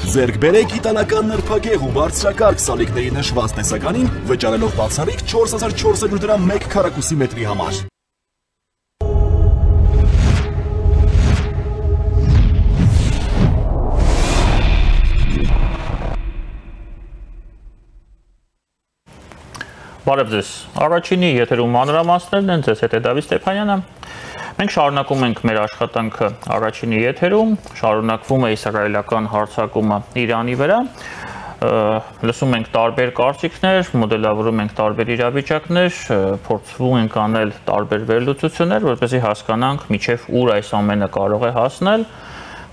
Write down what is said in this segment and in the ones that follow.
Ձեռք բերեք իտալական նրբագեղ ու բարձրակարգ սալիկների նշված տեսականին, վճարելով բացառիկ 4400 դրամ 1 քառակուսի մետրի համար։ Բարև ձեզ, առաջինի եթերում մանրամասներն են, ձեզ հետ է Դավիթ Ստեփանյանը։ Մենք շարունակում ենք մեր աշխատանքը առաջինի եթերում, շարունակվում է իսրայելական հարձակումը Իրանի վրա, լսում ենք տարբեր կարծիքներ, մոդելավորում ենք տարբեր իրավիճակներ, փորձում ենք անել տարբեր վերլուծություններ, որպեսզի հասկանանք մինչև ուր այս ամենը կարող է հասնել։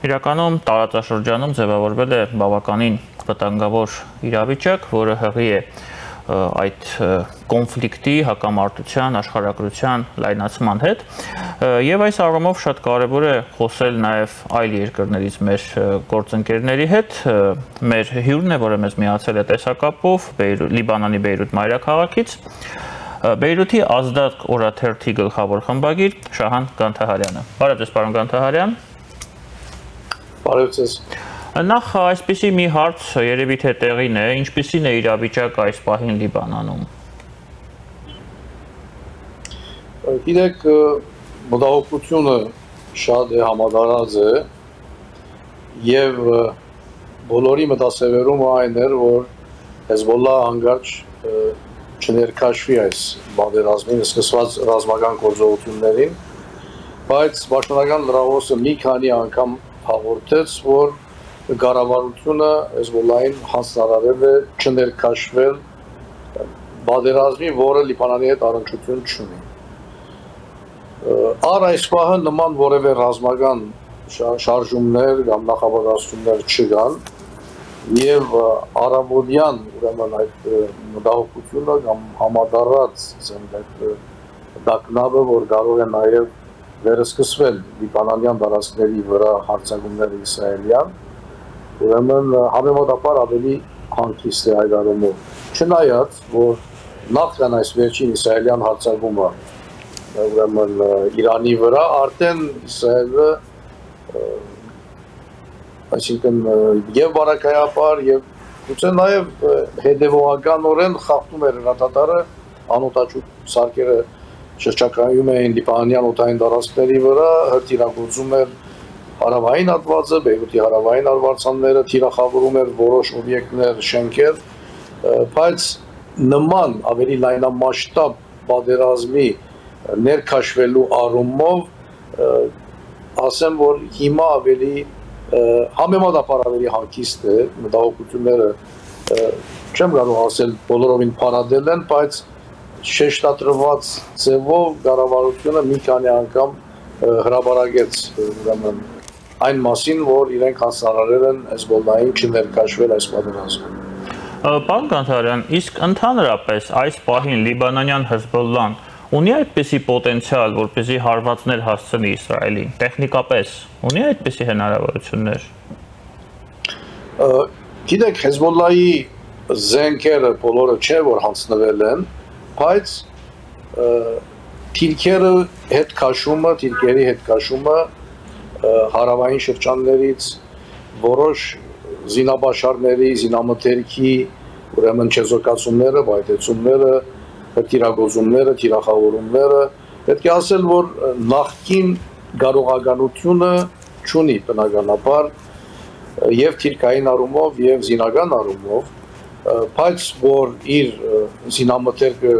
Իրականում տարածաշրջանում ձևավորվել է բավականին վտանգավոր իրավիճակ, որը հղի է այդ կոնֆլիկտի, հակամարտության, աշխարհագրության լայնացման հետ, եւ այս առումով շատ կարեւոր է խոսել նաեւ այլ երկրներից մեր գործընկերների հետ։ Մեր հյուրն է, որը մեզ միացել է տեսակապով Լիբանանի Բեյրութ մայրաքաղաքից, Բեյրութի Ազդակ օրաթերթի գլխավոր խմբագիր Շահան Գանթահարյանը։ Բարև ձեզ, պարոն Գանթահարյան։ Բարև ձեզ։ Նախ այսպիսի մի հարց երևի թե տեղին է, ինչպիսին է իրավիճակը այս պահին Լիբանանում։ Գիտեք, մտահոգությունը շատ է համադարած է եւ բոլորի մտասևերումը այն էր, որ Հեզբոլլահը հանկարծ չներքաշվի այս պատերազմին, սկսված ռազմական գործողություններին, բայց պաշտոնական լրահոսը մի քանի անգամ հաղորդեց, որ կառավարությունը Հեզբոլլահին հանձնարարել է չներքաշվել պատերազմի, որը Լիբանանի հետ առնչություն չունի։ Առ այս պահը նման որևէ ռազմական շարժումներ կամ նախապատրաստումներ չկան եւ արաբոդյան ուրեմն այդ մտահոգությունը կամ համադառած այդ դակնաբը, որ կարող է նաեւ վերսկսվել լիբանանյան տարածքների վրա հարձակումները իսրայելյան, ուրեմն համեմատաբար ավելի հանգիստ է այդ առումով։ Չնայած, որ նախքան այս վերջին իսրայելյան հարձակումը ուրեմն Իրանի վրա, արդեն Իսրայելը, այսինքն եւ բարակայապար եւ գուցե նաեւ հետեւողականորեն խախտում էր հրատատարը անօտաչու սարքերը շրջակայում էին լիբանանյան օդային տարածքների վրա, հրթիռագործում էր հարավային հատվածը, Բեյրութի հարավային արվարձանները, թիրախավորում էր որոշ օբյեկտներ, շենքեր, բայց նման ավելի լայնամասշտաբ պատերազմի ներքաշվելու առումով ասեմ, որ հիմա ավելի համեմատաբար ավելի հանգիստ է, մտահոգությունները չեմ կարող ասել բոլորովին փարադել են, բայց շեշտադրված ձևով կառավարությունը մի քանի անգամ հրապարակեց ուրեմն այն մասին, որ իրենք հանձնարարել են Հեզբոլլահին չներքաշվել այս պատերազմում։ Պարոն Գանթահարյան, իսկ ընդհանրապես այս պահին լիբանանյան Հեզբոլլահն ունի այդպիսի պոտենցիալ, որպեսզի հարվածներ հասցնի Իսրայելին, տեխնիկապես ունի այդպիսի հնարավորություններ։ Գիտեք, Հեզբոլլահի զենքերը բոլորը չէ, որ հանձնվել են, բայց թիրքերի հետ քաշումը հարավային շրջաններից որոշ զինաբաշարների, զինամթերքի, ուրեմն չեզոքացումները, բայտեցումները, հրթիռագործումները, թիրախավորումները, պետք է ասել, որ նախկին կարողականությունը չունի բնականաբար եւ թիրքային առումով եւ զինական առումով, բայց որ իր զինամթերքը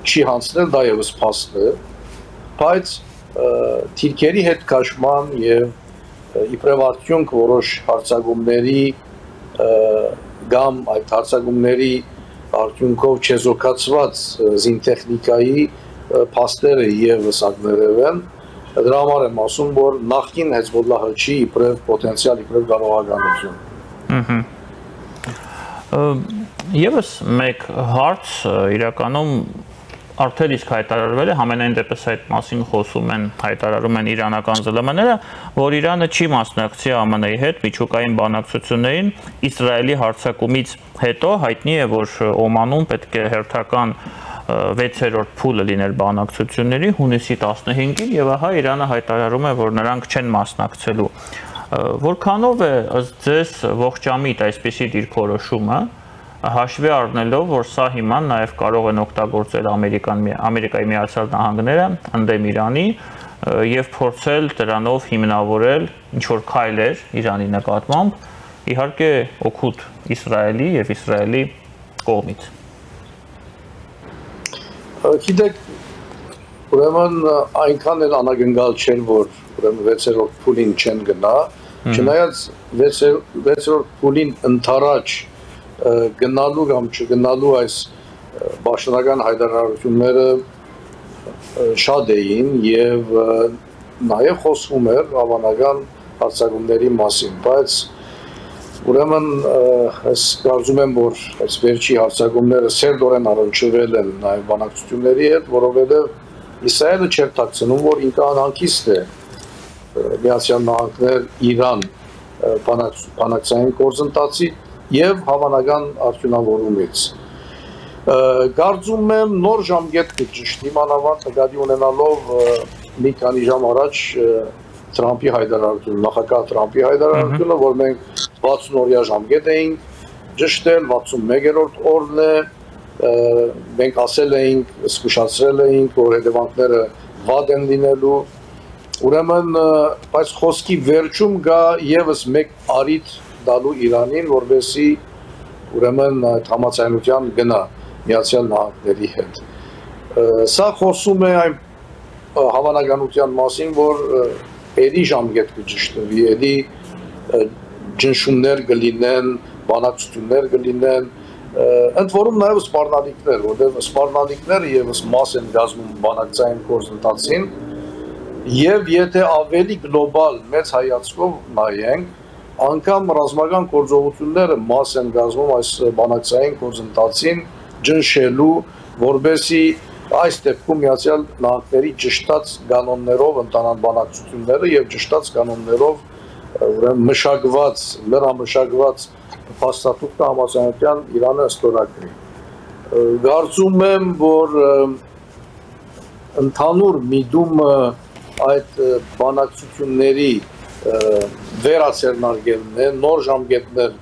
չի հանձնել, դա եւս փաստ է, բայց թիրքերի հետ քաշման եւ իբրև արդյունք որոշ հարձակումների կամ այդ հարձակումների արդյունքով չեզոքացված զինտեխնիկայի փաստերը եւս ակներև են, դրա համար եմ ասում, որ նախկին Հեզբոլլահը չի իբրև պոտենցիալ, իբրև կարողականություն։ Եվս մեկ հարց իրականում արդեն իսկ հայտարարվել է, համենայն դեպս այդ մասին խոսում են, հայտարարում են իրանական ԶԼՄ-ները, որ Իրանը չի մասնակցի ԱՄՆ-ի հետ միջուկային բանակցություններին Իսրայելի հարձակումից հետո հայտնի է, որ Օմանում պետք է հերթական 6-րդ փուլը լիներ բանակցությունների հունիսի 15-ին եւ ահա Իրանը հայտարարում է, որ նրանք չեն մասնակցելու Որքանով է ըստ ձեզ ողջամիտ այսպիսի դիրքորոշումը, հաշվի առնելով, որ սա հիմա նաև կարող են օգտագործել Ամերիկայի Միացյալ Նահանգները ընդդեմ Իրանի եւ փորձել դրանով հիմնավորել ինչ-որ քայլեր Իրանի նկատմամբ, իհարկե օգուտ Իսրայելի եւ Իսրայելի կողմից։ Գիտեք, ուրեմն այնքան էլ անագնգալ չէր, որ ուրեմն 6-րդ փուլին չեն գնա, չնայած 6-րդ փուլին ընթരാճ գնալու կամ չգնալու այս պաշտոնական հայտարարությունները շատ էին եւ նաեւ խոսվում էր հավանական հարձակումների մասին, բայց ուրեմն ես կարծում եմ, որ այս վերջի հարձակումները սերտորեն առնչվել են նաեւ բանակցությունների հետ, որովհետեւ Իսրայելը չէր թաքցնում, որ ինքը անհանգիստ է Միացյալ Նահանգներ Իրան բանակցային գործընթացի եւ հավանական արդյունավորումից։ Կարծում եմ նոր ժամկետ կճշտի մանավանդ նկատի ունենալով մի քանի ժամ առաջ Թրամփի հայտարարությունը, նախագահ Թրամփի հայտարարությունը, որ մենք 60-օրյա ժամկետ էինք ճշտել, 61-րդ օրն է, մենք ասել էինք, զգուշացրել էինք, որ հետևանքները վատ են լինելու, ուրեմն բայց խոսքի վերջում գա եւս մեկ առիթ դալու Իրանին, որովհետեւ ուրեմն համաձայնության գնա Միացյալ Նահանգների հետ։ Սա խոսում է այն հավանականության մասին, որ էլի ժամկետ կճշտվի, էլի ճնշումներ կլինեն, բանակցություններ կլինեն, ընդ որում նաև սպառնալիքներ, որտեղ սպառնալիքները եւս մաս են կազմում բանակցային գործընթացին, եւ եթե ավելի գլոբալ մեծ հայացքով նայենք, անգամ ռազմական գործողությունները մաս են կազմում այս բանակցային գործընթացին ջնշելու, որբեսի այս դեպքում Միացյալ Նահանգների ճշտած կանոններով ընտանան բանակցությունները եւ ճշտած կանոններով ուրեմն մշակված, լրամշակված փաստաթուղթ համաձայնության Իրանը ստորագրի։ Կարծում եմ, որ ընդհանուր միտումը այդ բանակցությունների վերացերնարգելն է, նոր ժամկետներ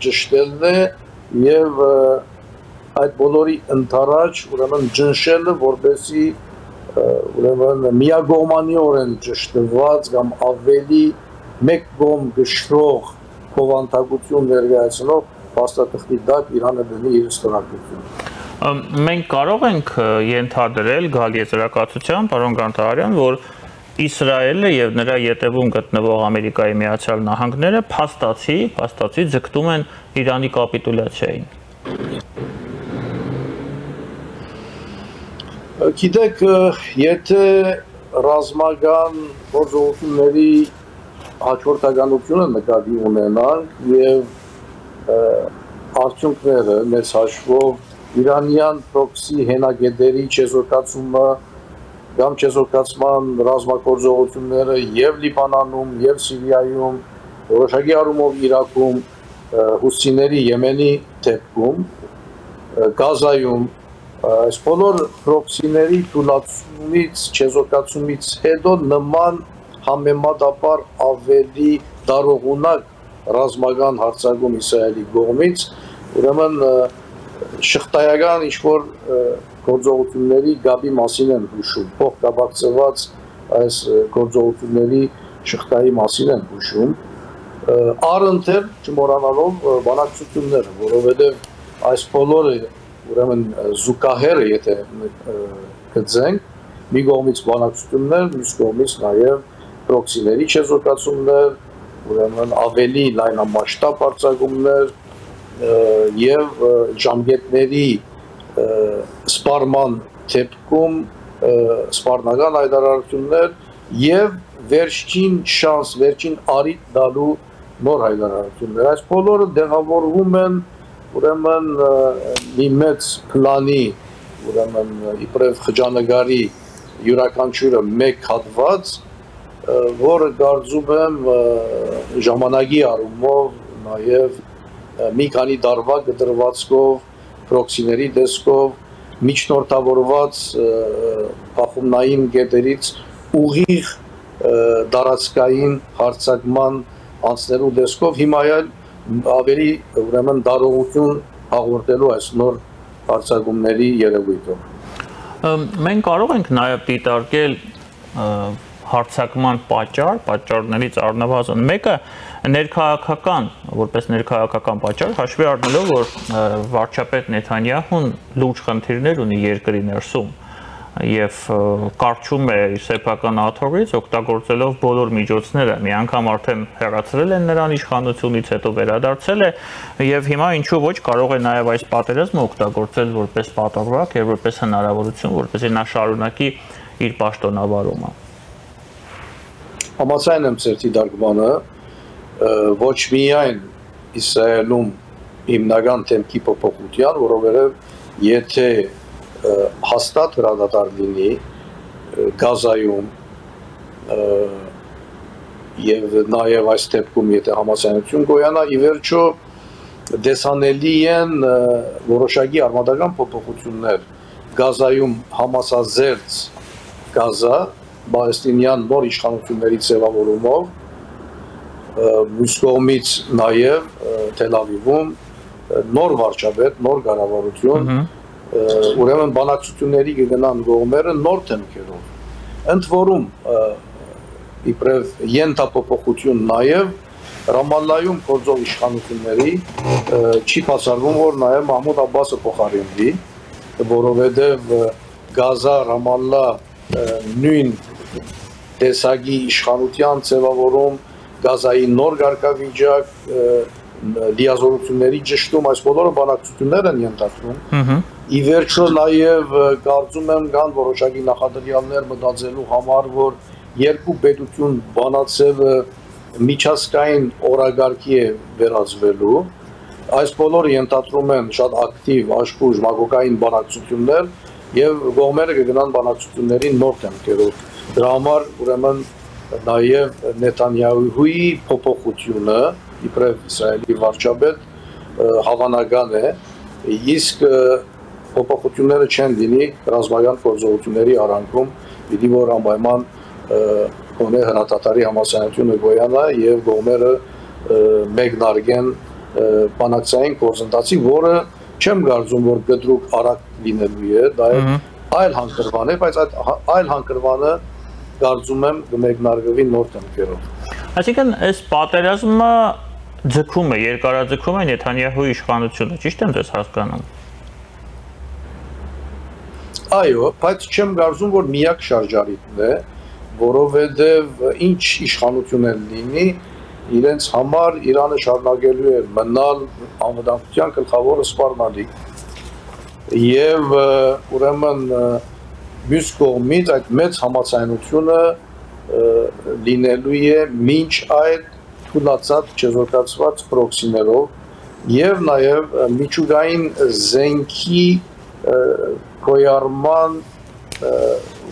ճշտելն է եւ այդ բոլորի ընթരാճ ուրեմն ջնշելը, որպեսզի ուրեմն միագողմանիորեն ճշտված կամ ավելի մեկ կողմ գշրող փոխանցագություն ներկայացնող փաստաթղթի դակ Իրանը դնի իր ստորագրությունը։ Մենք կարող ենք ենթադրել գալ եզրակացության, պարոն Ղանթարյան, որ Իսրայելը եւ նրա ետևում գտնվող Ամերիկայի Միացյալ Նահանգները փաստացի ձգտում են Իրանի կապիտուլյացիային։ Գիտեք, եթե ռազմական գործողությունների հաջորդականությունը նկատի ունենանք եւ արդյունքները մեծ հաշվով իրանյան պրոքսի հենակետերի չեզոքացումը կամ չեզոքացման ռազմագործողությունները եւ Լիբանանում եւ Սիրիայում, որոշակի առումով Իրաքում, հուսիների Եմենի դեպքում, Գազայում, այս բոլոր պրոքսիների թույլատվումից, չեզոքացումից հետո նման համեմատաբար ավելի դարողունակ ռազմական հարձակում Իսրայելի կողմից, ուրեմն շղթայական ինչ-որ գործողությունների գաբի մասին են հուշում, փոխկապակցված այս գործողությունների շղթայի մասին են հուշում, առընթեր չմոռանալով բանակցությունները, որովհետև այս բոլորը ուրեմն զուգահեռ է, եթե գծենք, մի կողմից բանակցություններ, մյուս կողմից նաև պրոքսիների չեզոքացումներ, ուրեմն ավելի լայնամասշտաբ հարձակումներ եւ ժամկետների սպառման դեպքում սպառնական հայտարարություններ եւ վերջին շանս, վերջին առիթ դալու նոր հայտարարություններ։ Այս բոլորը դեղավորվում են ուրեմն մի մեծ պլանի, ուրեմն իբրև խճանկարի յուրաքանչյուրը մեկ հատված, որը կարծում եմ ժամանակի առումով նաև մի քանի տարվա կտրվածքով, պրոքսիների տեսքով միջնորդավորված բախումնային կետերից ուղիղ դարածքային հարձակման անցնելու դեսքով հիմա ավելի ուրեմն դարողություն հաղորդելու այս նոր հարցակումների երևույթով։ Մենք կարող ենք նաև դիտարկել հարցակման պատճառներից առնվազն մեկը ներքաղաքական, որպես ներքաղաքական պատճառ, հաշվի առնելով, որ վարչապետ Նեթանյահուն լուրջ խնդիրներ ունի երկրի ներսում եւ կարճում է իր սեփական աթոռից, օգտագործելով բոլոր միջոցները, մի անգամ արդեն հեռացրել են նրան իշխանությունից, հետո վերադարձել է եւ հիմա ինչու ոչ կարող է նաեւ այս պատերազմը օգտագործել որպես պատրվակ եւ որպես հնարավորություն, որպեսզի նա շարունակի իր պաշտոնավարումը։ Համաձայն եմ ծերտի դարգմանը, ոչ միայն Իսրայելում հիմնական դեմքի փոփոխության, որովհետեւ եթե հաստատ հրադադար լինի Գազայում եւ նաեւ այս դեպքում եթե համաձայնություն գոյանա ի վերջո դեսանելի են որոշակի արմատական փոփոխություններ Գազայում համասազերծ Գազա պալեստինյան նոր իշխանությունների ձևավորումով մյուս կողմից նաեւ Թել Ավիվում նոր վարչապետ, նոր կառավարություն ուրեմն բանակցությունների կգնան կողմերը նոր դեմքերով։ Ընդ որում իբրև ենթափոփոխություն նաեւ Ռամալլայում գործող իշխանությունների չի բացառվում, որ նաեւ Մահմուդ Աբբասը փոխարինվի, որովհետեւ Գազա Ռամալլա նույն տեսակի իշխանության ձևավորում, Գազայի նոր կարգավիճակ, լիազորությունների ճշտում, այս բոլորը բանակցություններ են ենթադրում։ Ի վերջո նաև կարծում եմ կան որոշակի նախադրյալներ մտածելու համար, որ երկու պետություն բանացելը միջազգային օրագարկի է վերածվելու, այս բոլորը ենթադրում են շատ ակտիվ, աշխույժ, մակոկային բանակցություններ եւ կողմերը կգնան բանակցությունների նոր դեմքերով։ Դրա համար ուրեմն նաև Նեթանյահուի փոփոխությունը իբրև Իսրայելի վարչապետ հավանական է, իսկ փոփոխությունները չեն լինի ռազմական գործողությունների արանքում, պիտի որ անպայման գոնե հրադադարի համաձայնությունը գոյանա եւ կողմերը մեկնարկեն բանակցային գործընթացի, որը չեմ կարծում, որ գդրուկ արագ լինելու է, դա այլ հանգրվան է, բայց այդ այլ հանգրվանը կարծում եմ կմեկնարկվի նոր դեմքերով։ Այսինքն այս պատերազմը ձգում է, երկարաձգում է Նեթանյահուի իշխանությունը, ճիշտ եմ ձեզ հասկանում։ Այո, բայց չեմ կարծում, որ միակ շարժարիտն է, որովհետև ինչ իշխանություն էլ լինի, իրենց համար Իրանը շարունակելու է մնալ անվտանգության գլխավոր սպառնալիք եւ ուրեմն մյուս կողմից այդ մեծ համաձայնությունը լինելու է մինչ այդ թուլացած չեզոքացված պրոքսիներով եւ նաեւ միջուկային զենքի կոյարման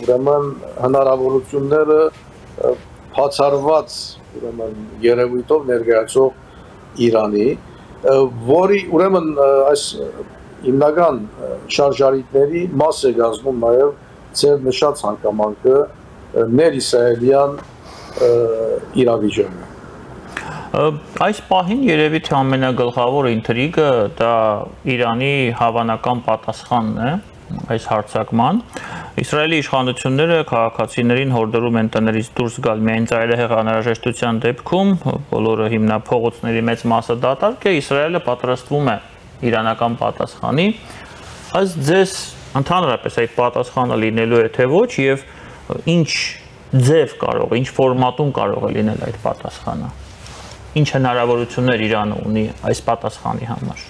ուրեմն հնարավորությունները բացառված ուրեմն երևույթով ներկայացող Իրանի, որի ուրեմն այս հիմնական շարժարիտների մաս է կազմում նաեւ ծեր նշած հանգամանքը ներիսրայելյան իրավիճակը։ Այս պահին երևի թե ամենագլխավոր ինտրիգը դա Իրանի հավանական պատասխանն է այս հարձակման։ Իսրայելի իշխանությունները քաղաքացիներին հորդորում են տներից դուրս գալ միայն ծայրահեղ անհրաժեշտության դեպքում, բոլորը հիմնափողոցների մեծ մասը դատարկ է, Իսրայելը պատրաստվում է իրանական պատասխանի, այս ձեզ ընդհանրապես այդ պատասխանը լինելու է թե ոչ եւ ինչ ձև կարող, ինչ ֆորմատում կարող է լինել այդ պատասխանը։ Ինչ հնարավորություններ Իրանը ունի այս պատասխանի համար։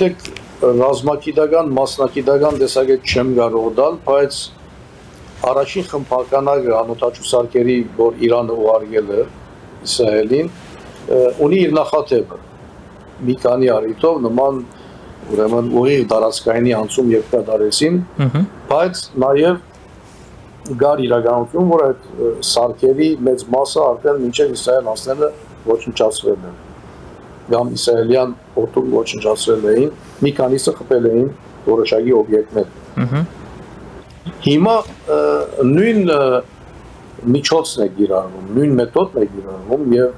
Դեք ռազմագիտական, մասնագիտական տեսակետ չեմ կարող դալ, բայց առաջին խմբականակը անօթաչու սարքերի, որ Իրանը ուղարկել է Իսրայելին, ունի իր նախատեպը։ Մի քանի առիթով նման ուրեմն ուղիղ տարածքայինի անցում եւ կատարեցին, բայց նաեւ գար իրականություն, որ այդ սարքերի մեծ մասը արդեն մինչև Իսրայել անցնելը ոչնչացվել է։ Կամ իսրայելյան օդում ոչնչացրել էին, մի քանիսը խփել էին որոշակի օբյեկտներ։ Հիմա նույն միջոցն է գիրառվում, նույն մեթոդն է գիրառվում եւ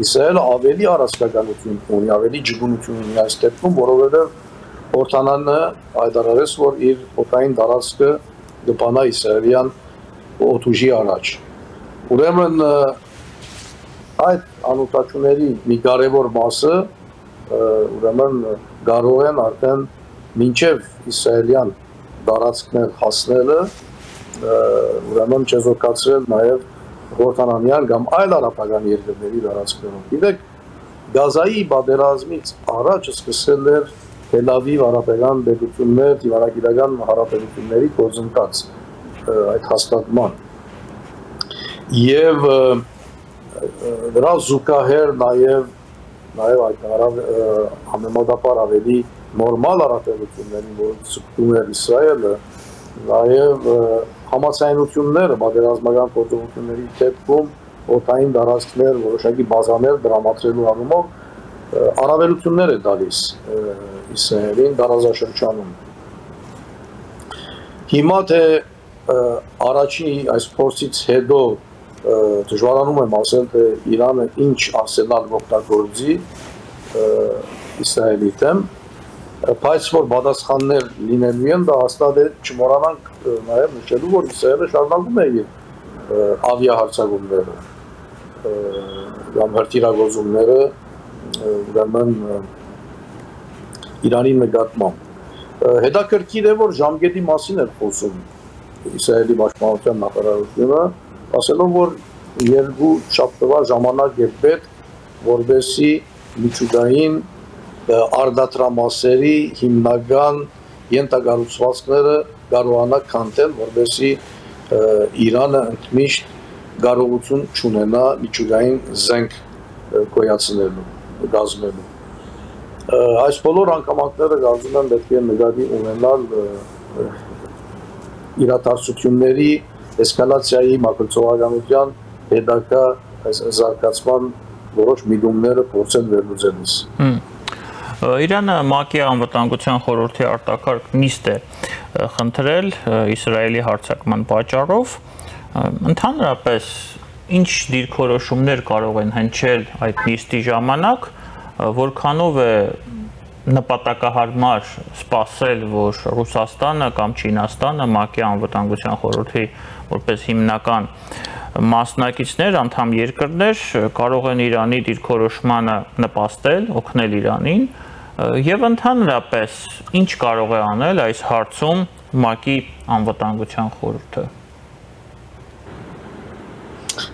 Իսրայելը ավելի առասկականություն ունի, ավելի ջգունություն ունի այս դեպքում, որովհետեւ Օրտանանը հայտարարեց, որ իր օտային տարածքը կբանա իսրայելյան օդուժի առաջ։ Ուրեմն այդ անօտաչուների մի կարևոր մասը ուրեմն կարող են արդեն մինչև իսրայելյան տարածքներ հասնելը ուրեմն չեզոքացրել նաև Հորդանանյան կամ այլ արաբական երկրների տարածքներում։ Գիտեք, Գազայի պատերազմից առաջ սկսել էր Թել Ավիվ արաբական պետություններ, դիվանագիտական հարաբերությունների գործընթաց այդ հաստատման։ Եվ դրա զուգահեռ նաև այդ համեմատաբար ավելի նորմալ հարաբերություններին, որոնց ցուցում էր Իսրայելը, նաև համաձայնությունները պատերազմական գործողությունների դեպքում օդային տարածքներ, որոշակի բազաներ դրամատրելու առումով առավելություններ է տալիս Իսրայելին տարածաշրջանում։ Հիմա թե առաջի այս փորձից հետո դժվարանում եմ ասել, թե Իրանը ինչ արսենալ օգտագործի Իսրայելի դեմ, բայց որ պատասխաններ լինելու են, դա հաստատ է չմոռանանք նաև նշելու, որ Իսրայելը շարունակում է իր ավիահարձակումները կամ հրթիռագործումները ուրեմն Իրանի նկատմամբ։ Հետաքրքիր է, որ ժամկետի մասին էր խոսում Իսրայելի պաշտպանության նախարարությունը, ասելով, որ երկու շաբաթվա ժամանակ է պետք, որպեսզի միջուկային արդատրամասերի հիմնական ենթակառուցվածքները կարողանա քանդել, որպեսզի Իրանը ընդմիշտ կարողություն չունենա միջուկային զենք գոյացնելու, կազմելու։ Այս բոլոր անգամակները կարծում եմ պետք է նկատի ունենալ իրադարձությունների էսկալացիայի մակրծողականության հետագա զարգացման որոշ միտումները փորձեն վերլուծելիս։ Իրանը ՄԱԿ-ի անվտանգության խորհրդի արտակարգ նիստ է խնդրել Իսրայելի հարձակման պատճառով։ Ընդհանրապես ինչ դիրքորոշումներ կարող են հնչել այդ նիստի ժամանակ, որքանով է նպատակահարմար սպասել, որ Ռուսաստանը կամ Չինաստանը ՄԱԿ-ի անվտանգության խորհրդի որպես հիմնական մասնակիցներ, անդամ երկրներ կարող են Իրանի դիրքորոշմանը նպաստել, օգնել Իրանին եւ ընդհանրապես ինչ կարող է անել այս հարցում ՄԱԿ-ի անվտանգության խորհուրդը։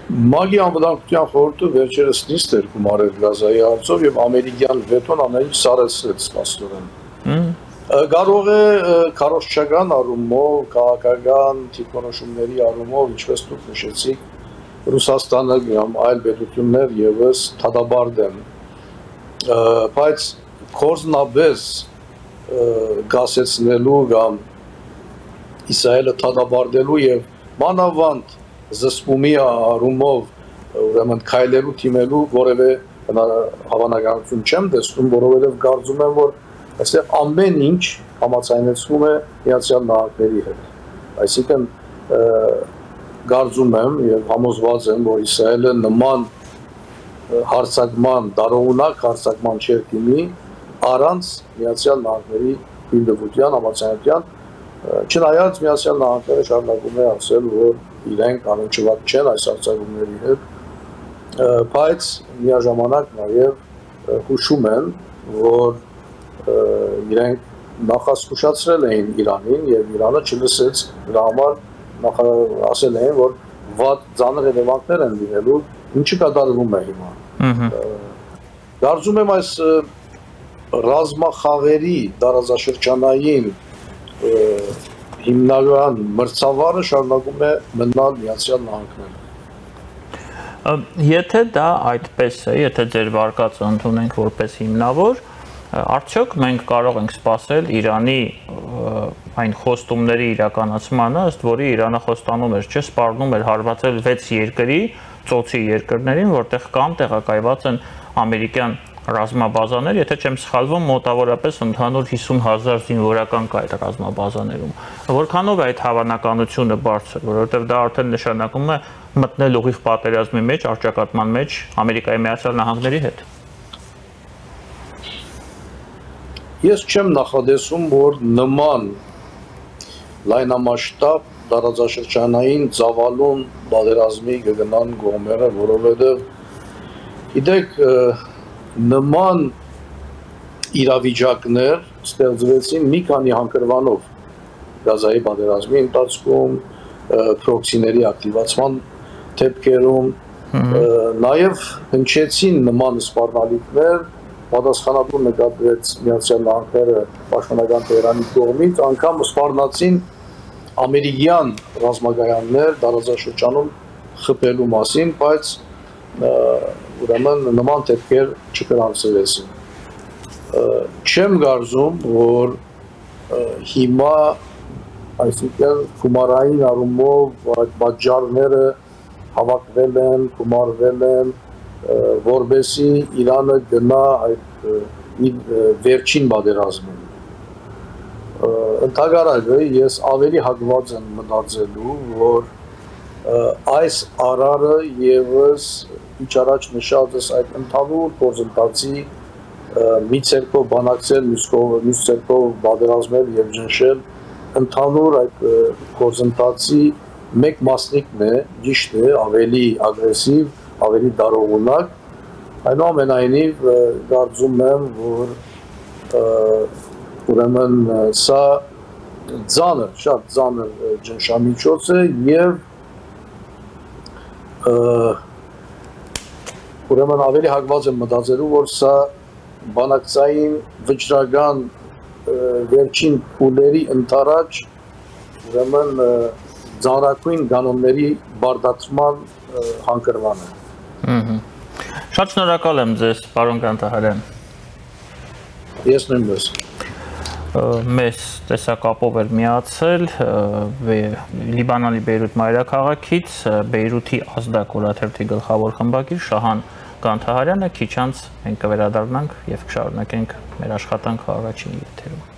ՄԱԿ-ի անվտանգության խորհուրդը վերջերս նիստ էր գումարել Գազայի հարցով եւ ամերիկյան վետոն ամենից սարեցրեց սպասորեն։ Կարող է քարոզչական առումով, քաղաքական դիրքորոշումների առումով, ինչպես դուք նշեցիք, Ռուսաստանը կամ այլ պետություններ եւս թադաբարդեն, բայց կորզնաբես գասեցնելու կամ Իսրայելը թադաբարդելու եւ մանավանդ զսպումի առումով ուրեմն քայլելու թիմելու որևէ հավանականություն չեմ տեսնում, որովհետեւ կարծում եմ, որ այստեղ ամեն ինչ համաձայնեցվում է Միացյալ Նահանգների հետ։ Այսինքն կարծում եմ եւ համոզված եմ, որ Իսրայելը նման հարձակման, դարողունակ հարձակման չէր դիմի առանց Միացյալ Նահանգների բիլդվության համաձայնության, չնայած Միացյալ Նահանգները շարունակում է ասել, որ իրենք անհնչված չեն այս հարձակումների հետ, բայց միաժամանակ նաև հուշում են, որ իրենք նախազգուշացրել էին Իրանին եւ Իրանը չլսեց, դրա համար ասել էին, որ վատ ծանր հետևանքներ են լինելու, ինչը կատարվում է հիմա։ Կարծում եմ այս ռազմախաղերի տարածաշրջանային հիմնական մրցավարը շարունակում է մնալ Միացյալ Նահանգները։ Եթե դա այդպես է, եթե ձեր վարկածը ընդունենք որպես հիմնավոր, արդյոք մենք կարող ենք սպասել Իրանի այն խոստումների իրականացմանը, ըստ որի Իրանը խոստանում էր, չէ, սպառնում էր հարվածել 6 երկրի, ծոցի երկրներին, որտեղ կամ տեղակայված են ամերիկյան ռազմաբազաներ, եթե չեմ սխալվում, մոտավորապես ընդհանուր 50,000 զինվորական կա այդ ռազմաբազաներում։ Որքանով է այդ հավանականությունը բարձր, որովհետև դա արդեն նշանակում է մտնել ուղիղ պատերազմի մեջ, առճակատման մեջ Ամերիկայի Միացյալ Նահանգների հետ։ Ես չեմ նախադեսում, որ նման լայնամասշտաբ տարածաշրջանային ծավալուն պատերազմի կգնան կողմերը, որովհետև գիտեք, նման իրավիճակներ ստեղծվեցին մի քանի հանգրվանով Գազայի պատերազմի ընթացքում, պրոքսիների ակտիվացման դեպքերում, նաև հնչեցին նման սպառնալիքներ, պատասխանատու նկատվեց Միացյալ Նահանգները պաշտպանական Թեհրանի կողմից, անգամ սպառնացին ամերիկյան ռազմակայաններ տարածաշրջանում խփելու մասին, բայց ուրեմն նման դեպքեր չգրանցվեցին։ Չեմ կարծում, որ հիմա այսինքն գումարային առումով այդ պատճառները հավաքվել են, գումարվել են, որբեսի Իրանը գնա այդ վերջին պատերազմին։ Ընդհակառակը ես ավելի հակված եմ մտածելու, որ այս արարը եւս ինչ առաջ նշած այդ ընդհանուր գործընթացի մի ցերկով բանակցել, մյուս ցերկով պատերազմել եւ ճնշել ընդհանուր այդ գործընթացի մեկ մասնիկն է, ճիշտ է, ավելի ագրեսիվ, ավելի դարողունակ, այնուամենայնիվ կարծում եմ, որ ուրեմն սա ծանր, շատ ծանր ճնշամիջոց է եւ ուրեմն ավելի հակված եմ մտածելու, որ սա բանակցային վճռական վերջին փուլերի ընթരാճ ուրեմն ծանրակույն կանոնների բարդացման հանգրվան է։ Շատ շնորհակալ եմ ձեզ, պարոն Կանտահարյան։ Ես նույնպես։ Մեզ տեսակապով էր միացել Լիբանանի Բեյրութ մայրաքաղաքից Բեյրութի ազդակ օրաթերթի գլխավոր խմբագիր Շահան Կանտահարյանը, քիչ անց մենք կվերադառնանք եւ կշարունակենք մեր աշխատանքը առաջին եթերում։